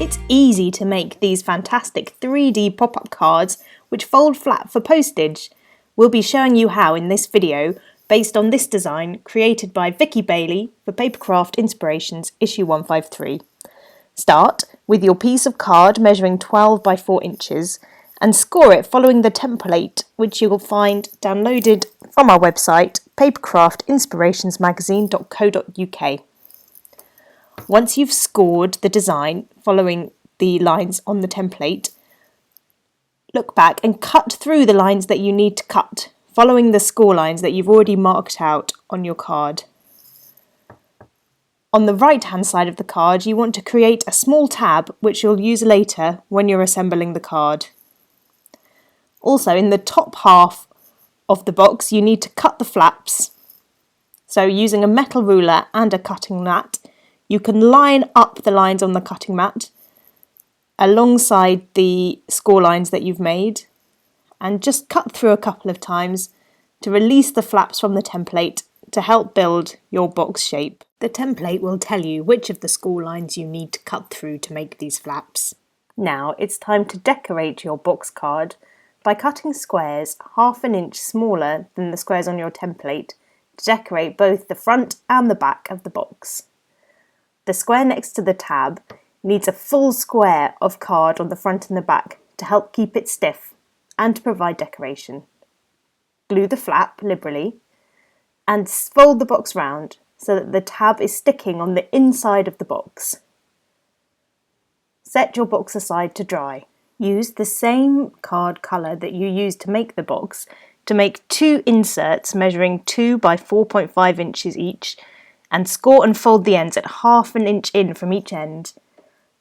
It's easy to make these fantastic 3D pop-up cards which fold flat for postage. We'll be showing you how in this video, based on this design created by Vicky Bailey for Papercraft Inspirations issue 153. Start with your piece of card measuring 12 by 4 inches and score it following the template which you will find downloaded from our website papercraftinspirationsmagazine.co.uk. Once you've scored the design following the lines on the template, look back and cut through the lines that you need to cut, following the score lines that you've already marked out on your card. On the right-hand side of the card, you want to create a small tab which you'll use later when you're assembling the card. Also, in the top half of the box, you need to cut the flaps. So using a metal ruler and a cutting mat, you can line up the lines on the cutting mat alongside the score lines that you've made and just cut through a couple of times to release the flaps from the template to help build your box shape. The template will tell you which of the score lines you need to cut through to make these flaps. Now it's time to decorate your box card by cutting squares half an inch smaller than the squares on your template to decorate both the front and the back of the box. The square next to the tab needs a full square of card on the front and the back to help keep it stiff and to provide decoration. Glue the flap liberally and fold the box round so that the tab is sticking on the inside of the box. Set your box aside to dry. Use the same card colour that you used to make the box to make 2 inserts measuring 2 by 4.5 inches each, and score and fold the ends at half an inch in from each end.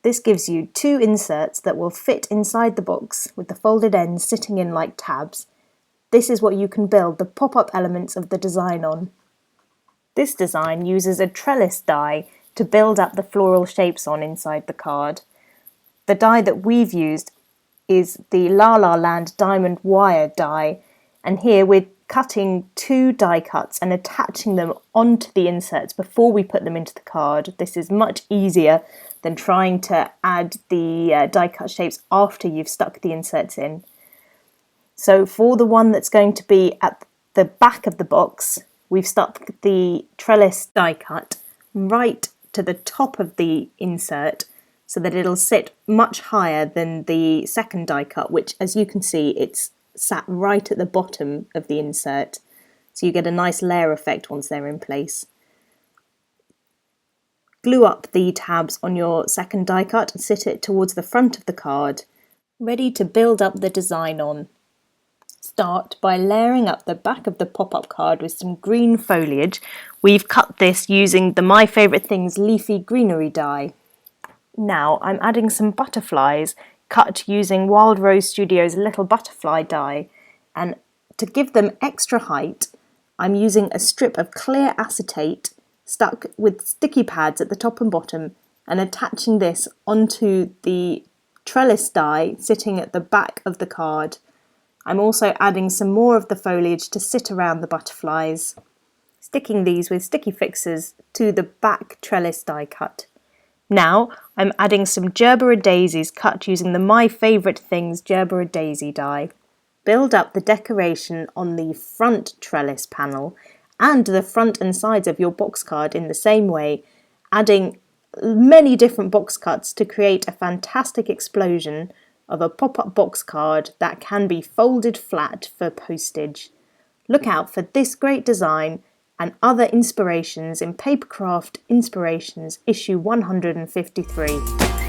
This gives you 2 inserts that will fit inside the box with the folded ends sitting in like tabs. This is what you can build the pop-up elements of the design on. This design uses a trellis die to build up the floral shapes on inside the card. The die that we've used is the La La Land diamond wire die, and here we're cutting 2 die cuts and attaching them onto the inserts before we put them into the card. This is much easier than trying to add the die cut shapes after you've stuck the inserts in. So for the one that's going to be at the back of the box, we've stuck the trellis die cut right to the top of the insert so that it'll sit much higher than the second die cut, which, as you can see, it's sat right at the bottom of the insert, so you get a nice layer effect once they're in place. Glue up the tabs on your second die cut and sit it towards the front of the card, ready to build up the design on. Start by layering up the back of the pop-up card with some green foliage. We've cut this using the My Favourite Things leafy greenery die. Now I'm adding some butterflies cut using Wild Rose Studios little butterfly die, and to give them extra height I'm using a strip of clear acetate stuck with sticky pads at the top and bottom and attaching this onto the trellis die sitting at the back of the card. I'm also adding some more of the foliage to sit around the butterflies, sticking these with sticky fixers to the back trellis die cut. Now I'm adding some Gerbera daisies cut using the My Favourite Things Gerbera daisy die. Build up the decoration on the front trellis panel and the front and sides of your box card in the same way, adding many different box cuts to create a fantastic explosion of a pop-up box card that can be folded flat for postage. Look out for this great design and other inspirations in Papercraft Inspirations issue 153.